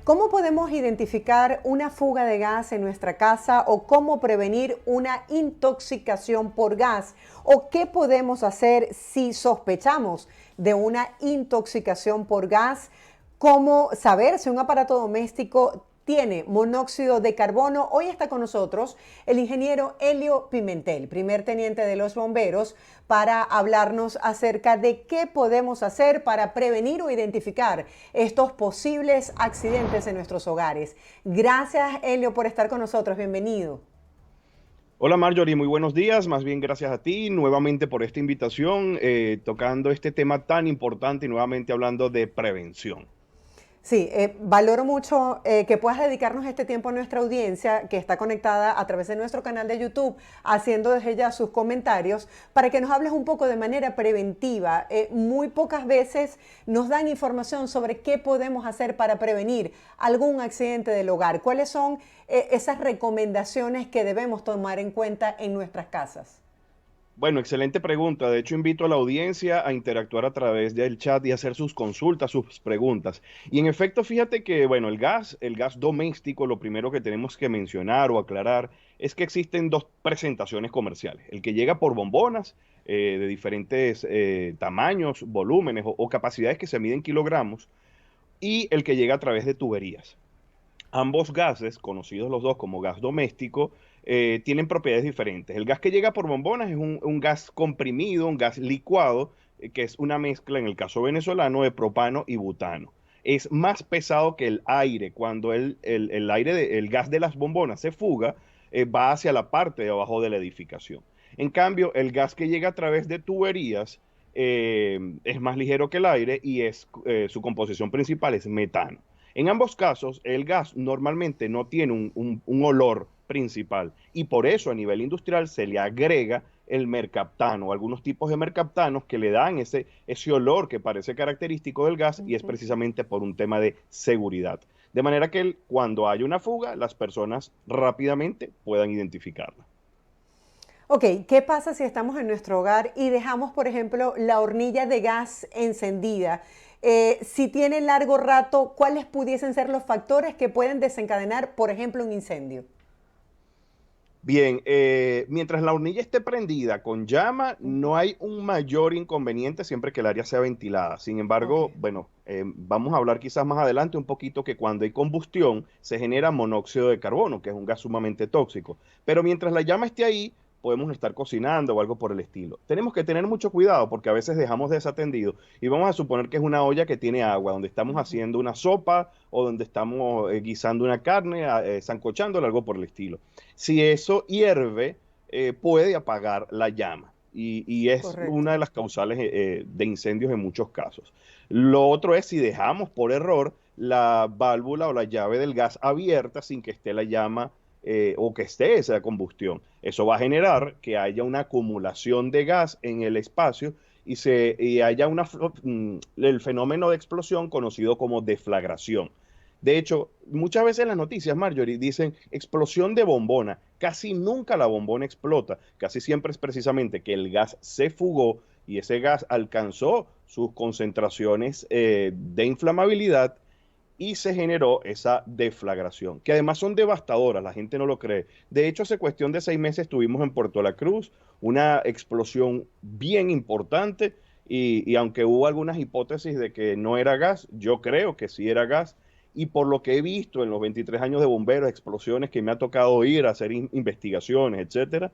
¿Cómo podemos identificar una fuga de gas en nuestra casa o cómo prevenir una intoxicación por gas? ¿O qué podemos hacer si sospechamos de una intoxicación por gas? ¿Cómo saber si un aparato doméstico tiene monóxido de carbono? Hoy está con nosotros el ingeniero Helio Pimentel, primer teniente de los bomberos, para hablarnos acerca de qué podemos hacer para prevenir o identificar estos posibles accidentes en nuestros hogares. Gracias, Helio, por estar con nosotros. Bienvenido. Hola Marjorie, muy buenos días. Más bien gracias a ti nuevamente por esta invitación, tocando este tema tan importante y nuevamente hablando de prevención. Sí, valoro mucho que puedas dedicarnos este tiempo a nuestra audiencia que está conectada a través de nuestro canal de YouTube, haciendo desde ya sus comentarios, para que nos hables un poco de manera preventiva. Muy pocas veces nos dan información sobre qué podemos hacer para prevenir algún accidente del hogar. ¿Cuáles son esas recomendaciones que debemos tomar en cuenta en nuestras casas? Bueno, excelente pregunta. De hecho, invito a la audiencia a interactuar a través del chat y hacer sus consultas, sus preguntas. Y en efecto, fíjate que, bueno, el gas doméstico, lo primero que tenemos que mencionar o aclarar es que existen dos presentaciones comerciales. El que llega por bombonas de diferentes tamaños, volúmenes o capacidades que se miden kilogramos y el que llega a través de tuberías. Ambos gases, conocidos los dos como gas doméstico, tienen propiedades diferentes. El gas que llega por bombonas es un gas comprimido, un gas licuado, que es una mezcla, en el caso venezolano, de propano y butano. Es más pesado que el aire. Cuando el aire, el gas de las bombonas se fuga, va hacia la parte de abajo de la edificación. En cambio, el gas que llega a través de tuberías es más ligero que el aire y su composición principal es metano. En ambos casos, el gas normalmente no tiene un olor principal y por eso a nivel industrial se le agrega el mercaptano, algunos tipos de mercaptanos que le dan ese olor que parece característico del gas y es precisamente por un tema de seguridad. De manera que cuando hay una fuga, las personas rápidamente puedan identificarla. Ok, ¿qué pasa si estamos en nuestro hogar y dejamos, por ejemplo, la hornilla de gas encendida? Si tiene largo rato, ¿cuáles pudiesen ser los factores que pueden desencadenar, por ejemplo, un incendio? Bien, mientras la hornilla esté prendida con llama, no hay un mayor inconveniente siempre que el área sea ventilada. Sin Ok. embargo, bueno, vamos a hablar quizás más adelante un poquito que cuando hay combustión se genera monóxido de carbono, que es un gas sumamente tóxico. Pero mientras la llama esté ahí, podemos estar cocinando o algo por el estilo. Tenemos que tener mucho cuidado porque a veces dejamos desatendido y vamos a suponer que es una olla que tiene agua, donde estamos haciendo una sopa o donde estamos guisando una carne, sancochándola, algo por el estilo. Si eso hierve, puede apagar la llama y es Correcto. una de las causales de incendios en muchos casos. Lo otro es si dejamos por error la válvula o la llave del gas abierta sin que esté la llama o que esté esa combustión. Eso va a generar que haya una acumulación de gas en el espacio y haya el fenómeno de explosión conocido como deflagración. De hecho, muchas veces en las noticias, Marjorie, dicen explosión de bombona. Casi nunca la bombona explota. Casi siempre es precisamente que el gas se fugó y ese gas alcanzó sus concentraciones de inflamabilidad y se generó esa deflagración, que además son devastadoras, la gente no lo cree. De hecho, hace cuestión de 6 meses tuvimos en Puerto La Cruz una explosión bien importante y aunque hubo algunas hipótesis de que no era gas, yo creo que sí era gas y por lo que he visto en los 23 años de bomberos, explosiones que me ha tocado ir a hacer investigaciones, etcétera,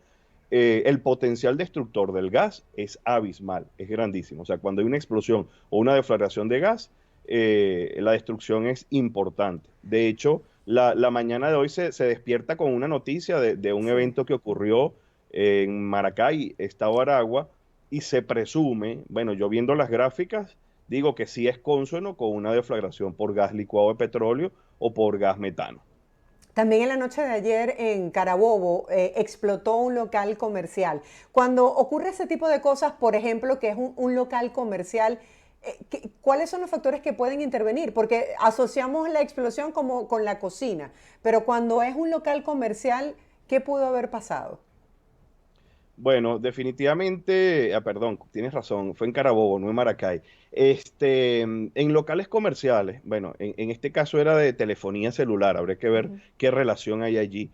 el potencial destructor del gas es abismal, es grandísimo. O sea, cuando hay una explosión o una deflagración de gas, la destrucción es importante. De hecho, la mañana de hoy se despierta con una noticia de un Sí. evento que ocurrió en Maracay, Estado Aragua, y se presume, bueno, yo viendo las gráficas, digo que sí es consono con una deflagración por gas licuado de petróleo o por gas metano. También en la noche de ayer en Carabobo explotó un local comercial. Cuando ocurre ese tipo de cosas, por ejemplo, que es un local comercial, ¿cuáles son los factores que pueden intervenir? Porque asociamos la explosión como con la cocina, pero cuando es un local comercial, ¿qué pudo haber pasado? Bueno, definitivamente, perdón, tienes razón, fue en Carabobo, no en Maracay. En locales comerciales, bueno, en este caso era de telefonía celular, habría que ver Ujú. qué relación hay allí.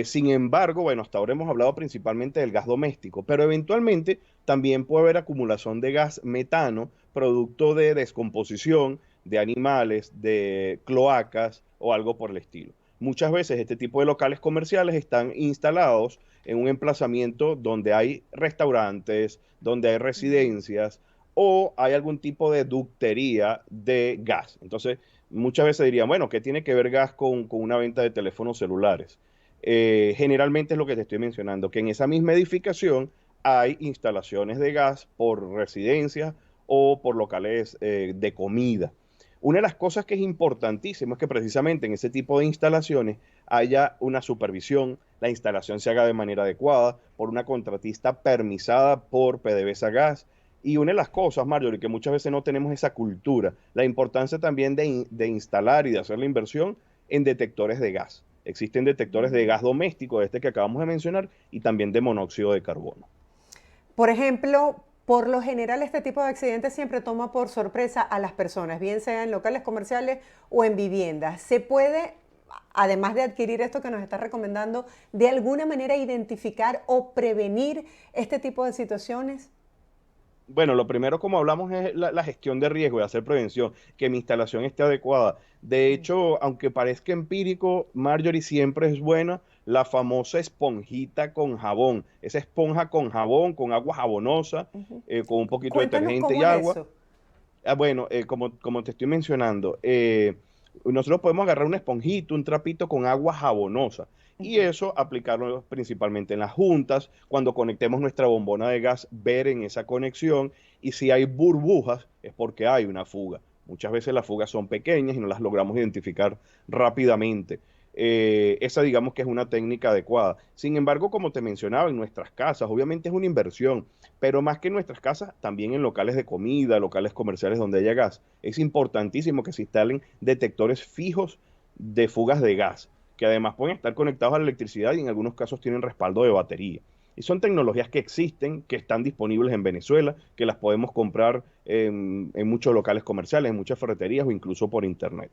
Sin embargo, bueno, hasta ahora hemos hablado principalmente del gas doméstico, pero eventualmente también puede haber acumulación de gas metano, producto de descomposición de animales, de cloacas o algo por el estilo. Muchas veces este tipo de locales comerciales están instalados en un emplazamiento donde hay restaurantes, donde hay Mm. residencias o hay algún tipo de ductería de gas. Entonces, muchas veces dirían, bueno, ¿qué tiene que ver gas con una venta de teléfonos celulares? Generalmente es lo que te estoy mencionando, que en esa misma edificación hay instalaciones de gas por residencias o por locales de comida. Una de las cosas que es importantísimo es que precisamente en ese tipo de instalaciones haya una supervisión, la instalación se haga de manera adecuada por una contratista permisada por PDVSA Gas. Y una de las cosas, Marjorie, que muchas veces no tenemos esa cultura, la importancia también de instalar y de hacer la inversión en detectores de gas. Existen detectores de gas doméstico, este que acabamos de mencionar, y también de monóxido de carbono. Por ejemplo, por lo general este tipo de accidentes siempre toma por sorpresa a las personas, bien sea en locales comerciales o en viviendas. ¿Se puede, además de adquirir esto que nos está recomendando, de alguna manera identificar o prevenir este tipo de situaciones? Bueno, lo primero, como hablamos, es la gestión de riesgo y hacer prevención, que mi instalación esté adecuada. De hecho, aunque parezca empírico, Marjorie, siempre es buena la famosa esponjita con jabón. Esa esponja con jabón, con agua jabonosa, Ujú. con un poquito de Cuéntanos detergente cómo y es agua. eso. Bueno, como te estoy mencionando, nosotros podemos agarrar una esponjita, un trapito con agua jabonosa y Ujú. eso aplicarlo principalmente en las juntas, cuando conectemos nuestra bombona de gas, ver en esa conexión y si hay burbujas es porque hay una fuga. Muchas veces las fugas son pequeñas y no las logramos identificar rápidamente. Esa digamos que es una técnica adecuada. Sin embargo, como te mencionaba, en nuestras casas, obviamente es una inversión, pero más que en nuestras casas, también en locales de comida, locales comerciales donde haya gas, es importantísimo que se instalen detectores fijos de fugas de gas, que además pueden estar conectados a la electricidad y en algunos casos tienen respaldo de batería. Y son tecnologías que existen, que están disponibles en Venezuela, que las podemos comprar en muchos locales comerciales, en muchas ferreterías o incluso por internet.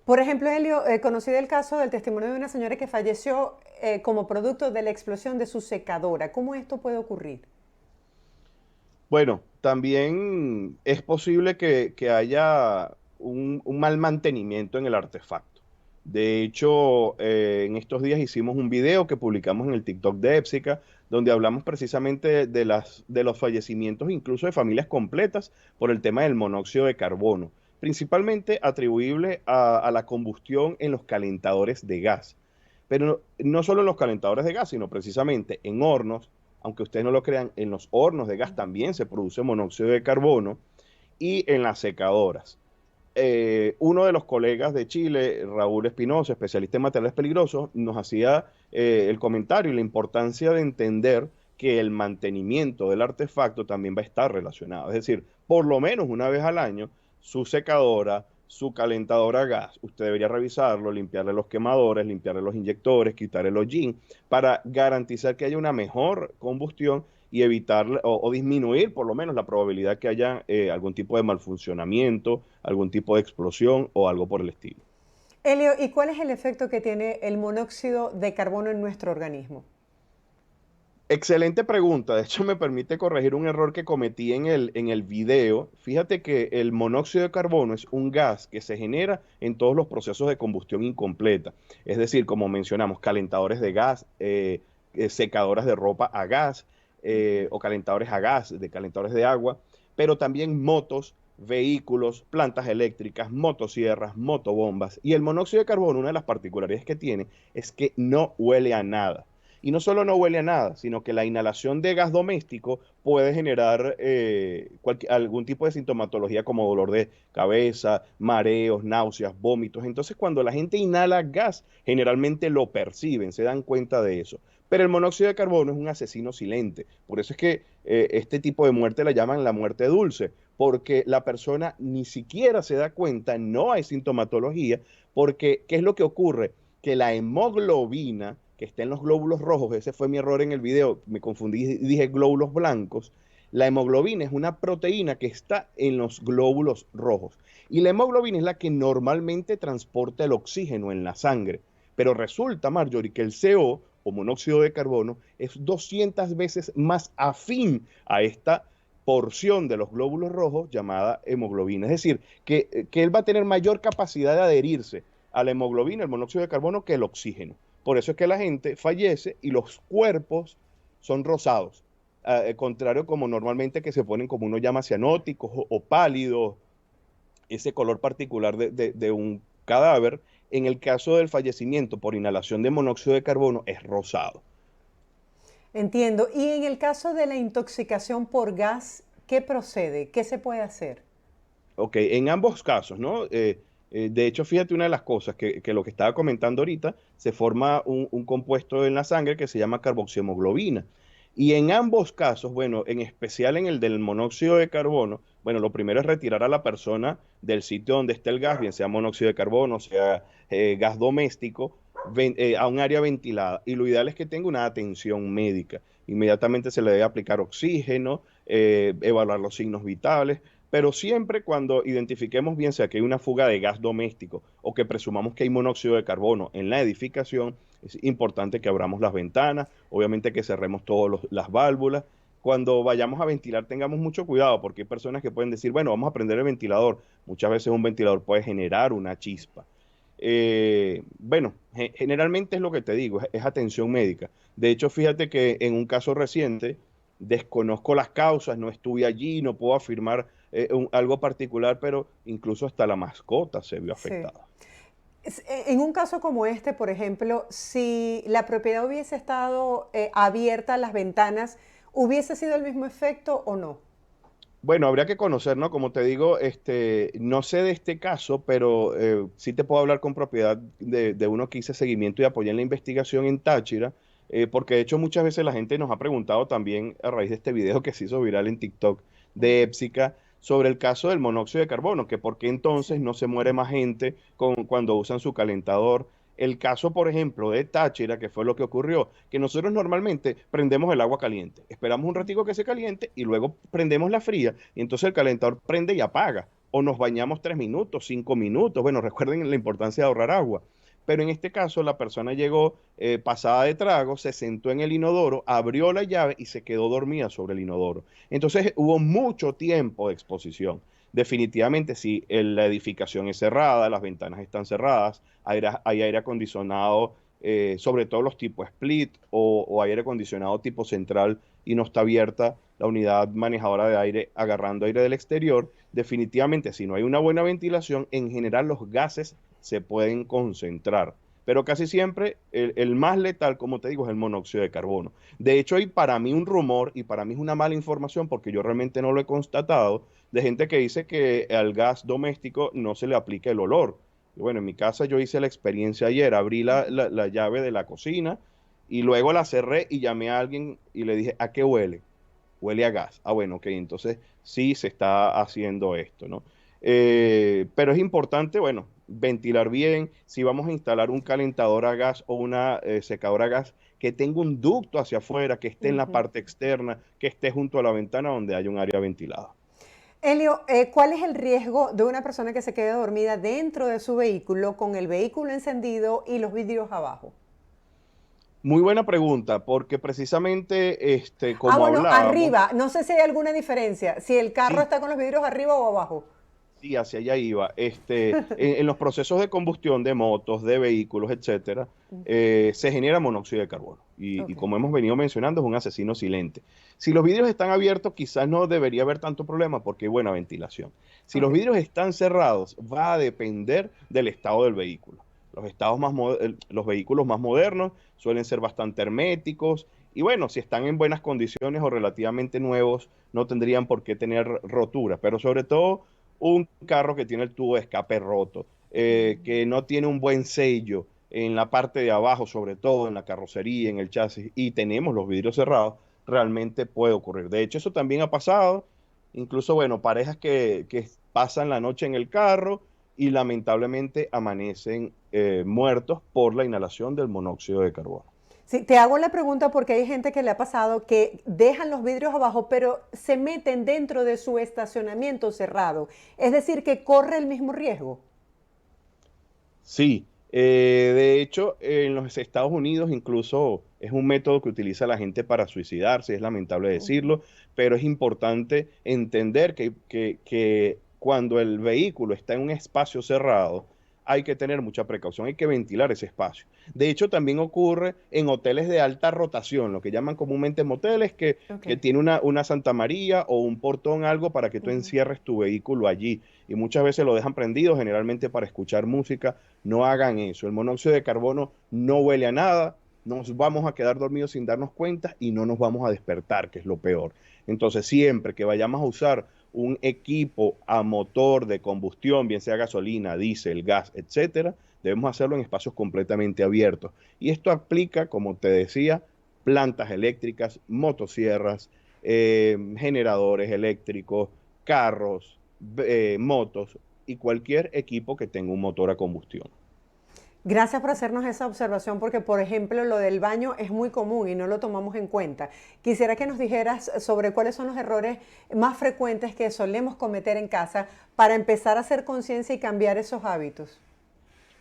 Por ejemplo, Helio, conocí el caso del testimonio de una señora que falleció como producto de la explosión de su secadora. ¿Cómo esto puede ocurrir? Bueno, también es posible que haya un mal mantenimiento en el artefacto. De hecho, en estos días hicimos un video que publicamos en el TikTok de Epsica, donde hablamos precisamente de los fallecimientos incluso de familias completas por el tema del monóxido de carbono, principalmente atribuible a la combustión en los calentadores de gas. Pero no solo en los calentadores de gas, sino precisamente en hornos, aunque ustedes no lo crean, en los hornos de gas también se produce monóxido de carbono y en las secadoras. Uno de los colegas de Chile, Raúl Espinosa, especialista en materiales peligrosos, nos hacía el comentario y la importancia de entender que el mantenimiento del artefacto también va a estar relacionado. Es decir, por lo menos una vez al año, su secadora, su calentadora a gas, usted debería revisarlo, limpiarle los quemadores, limpiarle los inyectores, quitarle el hollín, para garantizar que haya una mejor combustión y evitar o disminuir por lo menos la probabilidad que haya algún tipo de malfuncionamiento, algún tipo de explosión o algo por el estilo. Helio, ¿y cuál es el efecto que tiene el monóxido de carbono en nuestro organismo? Excelente pregunta. De hecho, me permite corregir un error que cometí en el video. Fíjate que el monóxido de carbono es un gas que se genera en todos los procesos de combustión incompleta. Es decir, como mencionamos, calentadores de gas, secadoras de ropa a gas o calentadores a gas, de calentadores de agua, pero también motos, vehículos, plantas eléctricas, motosierras, motobombas. Y el monóxido de carbono, una de las particularidades que tiene es que no huele a nada. Y no solo no huele a nada, sino que la inhalación de gas doméstico puede generar algún tipo de sintomatología como dolor de cabeza, mareos, náuseas, vómitos. Entonces, cuando la gente inhala gas, generalmente lo perciben, se dan cuenta de eso. Pero el monóxido de carbono es un asesino silente. Por eso es que este tipo de muerte la llaman la muerte dulce, porque la persona ni siquiera se da cuenta, no hay sintomatología, porque ¿qué es lo que ocurre? Que la hemoglobina que está en los glóbulos rojos, ese fue mi error en el video, me confundí y dije glóbulos blancos. La hemoglobina es una proteína que está en los glóbulos rojos. Y la hemoglobina es la que normalmente transporta el oxígeno en la sangre. Pero resulta, Marjorie, que el CO, o monóxido de carbono, es 200 veces más afín a esta porción de los glóbulos rojos llamada hemoglobina. Es decir, que él va a tener mayor capacidad de adherirse a la hemoglobina, el monóxido de carbono, que el oxígeno. Por eso es que la gente fallece y los cuerpos son rosados. Contrario como normalmente que se ponen como uno llama cianóticos o pálidos, ese color particular de un cadáver. En el caso del fallecimiento por inhalación de monóxido de carbono es rosado. Entiendo. Y en el caso de la intoxicación por gas, ¿qué procede? ¿Qué se puede hacer? Ok, en ambos casos, ¿no? De hecho, fíjate una de las cosas que lo que estaba comentando ahorita, se forma un compuesto en la sangre que se llama carboxihemoglobina. Y en ambos casos, bueno, en especial en el del monóxido de carbono, bueno, lo primero es retirar a la persona del sitio donde está el gas, bien sea monóxido de carbono, sea gas doméstico, a un área ventilada. Y lo ideal es que tenga una atención médica. Inmediatamente se le debe aplicar oxígeno, evaluar los signos vitales, pero siempre cuando identifiquemos bien sea que hay una fuga de gas doméstico o que presumamos que hay monóxido de carbono en la edificación, es importante que abramos las ventanas, obviamente que cerremos todas las válvulas. Cuando vayamos a ventilar tengamos mucho cuidado porque hay personas que pueden decir, bueno, vamos a prender el ventilador. Muchas veces un ventilador puede generar una chispa. Bueno, generalmente es lo que te digo, es atención médica. De hecho, fíjate que en un caso reciente, desconozco las causas, no estuve allí, no puedo afirmar algo particular, pero incluso hasta la mascota se vio Sí. afectada. En un caso como este, por ejemplo, si la propiedad hubiese estado abierta, las ventanas, ¿hubiese sido el mismo efecto o no? Bueno, habría que conocer, ¿no? Como te digo, no sé de este caso, pero sí te puedo hablar con propiedad de uno que hice seguimiento y apoyé en la investigación en Táchira, porque de hecho muchas veces la gente nos ha preguntado también a raíz de este video que se hizo viral en TikTok de Épsica sobre el caso del monóxido de carbono, que por qué entonces Sí. no se muere más gente cuando usan su calentador. El caso, por ejemplo, de Táchira, que fue lo que ocurrió, que nosotros normalmente prendemos el agua caliente, esperamos un ratico que se caliente y luego prendemos la fría y entonces el calentador prende y apaga. O nos bañamos 3 minutos, 5 minutos. Bueno, recuerden la importancia de ahorrar agua. Pero en este caso la persona llegó pasada de trago, se sentó en el inodoro, abrió la llave y se quedó dormida sobre el inodoro. Entonces hubo mucho tiempo de exposición. Definitivamente, si la edificación es cerrada, las ventanas están cerradas, hay aire acondicionado, sobre todo los tipos split o aire acondicionado tipo central y no está abierta la unidad manejadora de aire agarrando aire del exterior, definitivamente si no hay una buena ventilación, en general los gases se pueden concentrar. Pero casi siempre el más letal, como te digo, es el monóxido de carbono. De hecho, hay para mí un rumor y para mí es una mala información porque yo realmente no lo he constatado de gente que dice que al gas doméstico no se le aplica el olor. Y bueno, en mi casa yo hice la experiencia ayer, abrí la llave de la cocina y luego la cerré y llamé a alguien y le dije, ¿a qué huele? Huele a gas. Ah, bueno, ok, entonces sí se está haciendo esto, ¿no? Pero es importante, bueno, ventilar bien. Si vamos a instalar un calentador a gas o una secadora a gas, que tenga un ducto hacia afuera, que esté en la Ujú. parte externa, que esté junto a la ventana donde haya un área ventilada. Elio, ¿cuál es el riesgo de una persona que se quede dormida dentro de su vehículo con el vehículo encendido y los vidrios abajo? Muy buena pregunta, porque precisamente, Ah, como bueno, hablábamos, arriba. No sé si hay alguna diferencia. Si el carro sí, está con los vidrios arriba o abajo. sí, hacia allá iba. En los procesos de combustión de motos, de vehículos, etcétera, se genera monóxido de carbono. Y Ok. como hemos venido mencionando, es un asesino silente. Si los vidrios están abiertos, quizás no debería haber tanto problema porque hay buena ventilación. Si Ok. los vidrios están cerrados, va a depender del estado del vehículo. Los vehículos más modernos suelen ser bastante herméticos. Y bueno, si están en buenas condiciones o relativamente nuevos, no tendrían por qué tener roturas. Pero sobre todo un carro que tiene el tubo de escape roto, que no tiene un buen sello en la parte de abajo, sobre todo en la carrocería, en el chasis, y tenemos los vidrios cerrados, realmente puede ocurrir. De hecho, eso también ha pasado, incluso, bueno, parejas que pasan la noche en el carro y lamentablemente amanecen muertos por la inhalación del monóxido de carbono. Sí, te hago la pregunta porque hay gente que le ha pasado que dejan los vidrios abajo, pero se meten dentro de su estacionamiento cerrado. Es decir, que corre el mismo riesgo. Sí, de hecho, en los Estados Unidos incluso es un método que utiliza la gente para suicidarse, es lamentable Ujú, decirlo, pero es importante entender que cuando el vehículo está en un espacio cerrado, hay que tener mucha precaución, hay que ventilar ese espacio. De hecho, también ocurre en hoteles de alta rotación, lo que llaman comúnmente moteles, ok. que tiene una Santa María o un portón, algo para que tú Ujú. encierres tu vehículo allí. Y muchas veces lo dejan prendido, generalmente para escuchar música. No hagan eso. El monóxido de carbono no huele a nada. Nos vamos a quedar dormidos sin darnos cuenta y no nos vamos a despertar, que es lo peor. Entonces, siempre que vayamos a usar un equipo a motor de combustión, bien sea gasolina, diésel, gas, etcétera, debemos hacerlo en espacios completamente abiertos. Y esto aplica, como te decía, plantas eléctricas, motosierras, generadores eléctricos, carros, motos y cualquier equipo que tenga un motor a combustión. Gracias por hacernos esa observación porque, por ejemplo, lo del baño es muy común y no lo tomamos en cuenta. Quisiera que nos dijeras sobre cuáles son los errores más frecuentes que solemos cometer en casa para empezar a hacer conciencia y cambiar esos hábitos.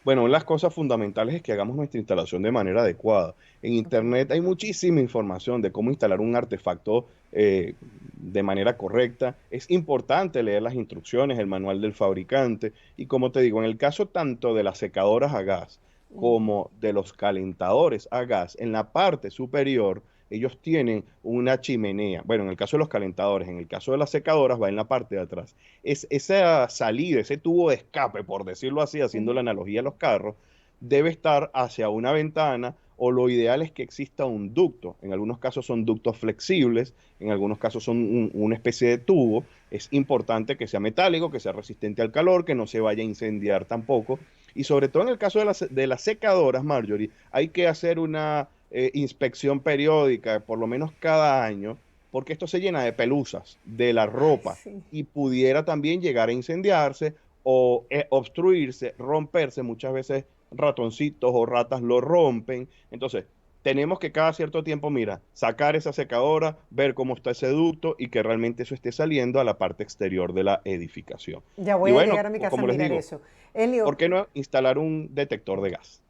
Bueno, las cosas fundamentales es que hagamos nuestra instalación de manera adecuada. En Ok. Internet hay muchísima información de cómo instalar un artefacto de manera correcta. Es importante leer las instrucciones, el manual del fabricante. Y como te digo, en el caso tanto de las secadoras a gas Ujú. como de los calentadores a gas, en la parte superior ellos tienen una chimenea. Bueno, en el caso de los calentadores, en el caso de las secadoras va en la parte de atrás. Es esa salida, ese tubo de escape, por decirlo así, haciendo la Ujú. analogía a los carros, debe estar hacia una ventana o lo ideal es que exista un ducto. En algunos casos son ductos flexibles, en algunos casos son una especie de tubo. Es importante que sea metálico, que sea resistente al calor, que no se vaya a incendiar tampoco. Y sobre todo en el caso de las secadoras, Marjorie, hay que hacer una inspección periódica, por lo menos cada año, porque esto se llena de pelusas de la Ay, ropa sí. y pudiera también llegar a incendiarse o obstruirse, romperse. Muchas veces ratoncitos o ratas lo rompen. Entonces, tenemos que cada cierto tiempo, mira, sacar esa secadora, ver cómo está ese ducto y que realmente eso esté saliendo a la parte exterior de la edificación. Ya Y voy a bueno, llegar a mi casa a como les mirar digo, eso. Elio, ¿por qué no instalar un detector de gas?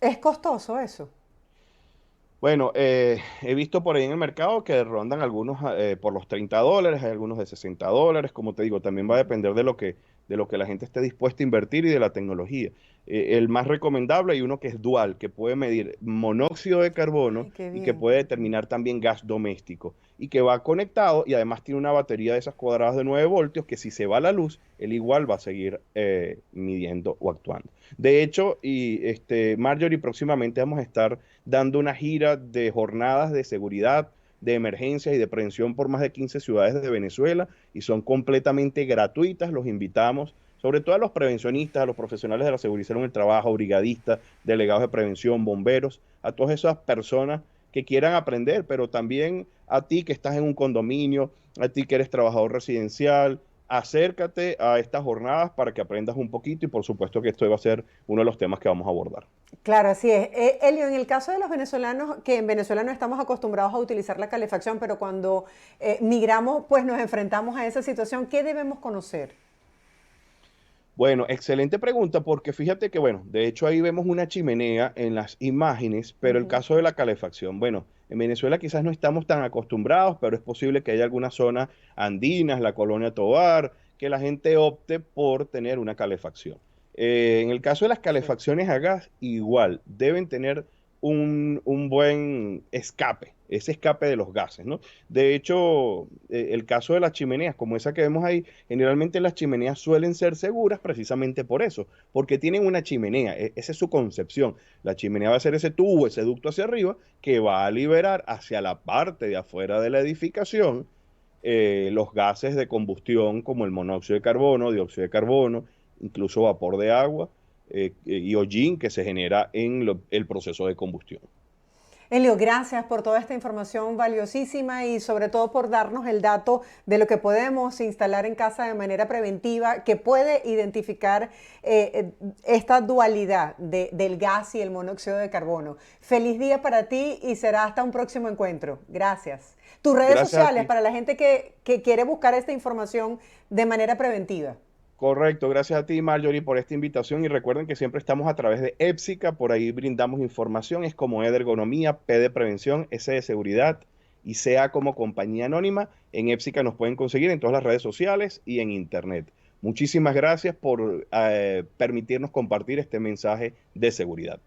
¿es costoso eso? Bueno, he visto por ahí en el mercado que rondan algunos por los $30, hay algunos de $60. Como te digo, también va a depender de lo que la gente esté dispuesta a invertir y de la tecnología. El más recomendable hay uno que es dual, que puede medir monóxido de carbono Ay, qué y que bien. puede determinar también gas doméstico y que va conectado y además tiene una batería de esas cuadradas de 9 voltios que si se va la luz, él igual va a seguir midiendo o actuando. De hecho, Marjorie, próximamente vamos a estar dando una gira de jornadas de seguridad, de emergencia y de prevención por más de 15 ciudades de Venezuela y son completamente gratuitas. Los invitamos, sobre todo a los prevencionistas, a los profesionales de la seguridad en el trabajo, brigadistas, delegados de prevención, bomberos, a todas esas personas que quieran aprender, pero también a ti que estás en un condominio, a ti que eres trabajador residencial, acércate a estas jornadas para que aprendas un poquito y por supuesto que esto va a ser uno de los temas que vamos a abordar. Claro, así es. Elio, en el caso de los venezolanos, que en Venezuela no estamos acostumbrados a utilizar la calefacción, pero cuando migramos, pues nos enfrentamos a esa situación, ¿qué debemos conocer? Bueno, excelente pregunta, porque fíjate que, bueno, de hecho ahí vemos una chimenea en las imágenes, pero el Ujú. caso de la calefacción, bueno, en Venezuela quizás no estamos tan acostumbrados, pero es posible que haya algunas zonas andinas, la Colonia Tovar, que la gente opte por tener una calefacción. En el caso de las Sí. calefacciones a gas, igual, deben tener un buen escape, ese escape de los gases, ¿no? De hecho, el caso de las chimeneas, como esa que vemos ahí, generalmente las chimeneas suelen ser seguras precisamente por eso, porque tienen una chimenea, esa es su concepción. La chimenea va a ser ese tubo, ese ducto hacia arriba, que va a liberar hacia la parte de afuera de la edificación los gases de combustión como el monóxido de carbono, dióxido de carbono, incluso vapor de agua y hollín que se genera en el proceso de combustión. Elio, gracias por toda esta información valiosísima y sobre todo por darnos el dato de lo que podemos instalar en casa de manera preventiva que puede identificar esta dualidad del gas y el monóxido de carbono. Feliz día para ti y será hasta un próximo encuentro. Gracias. Tus redes Gracias a sociales ti. para la gente que quiere buscar esta información de manera preventiva. Correcto, gracias a ti, Marjorie, por esta invitación y recuerden que siempre estamos a través de Épsica, por ahí brindamos información, es como E de ergonomía, P de prevención, S de seguridad y CA como compañía anónima. En Épsica nos pueden conseguir en todas las redes sociales y en internet. Muchísimas gracias por permitirnos compartir este mensaje de seguridad.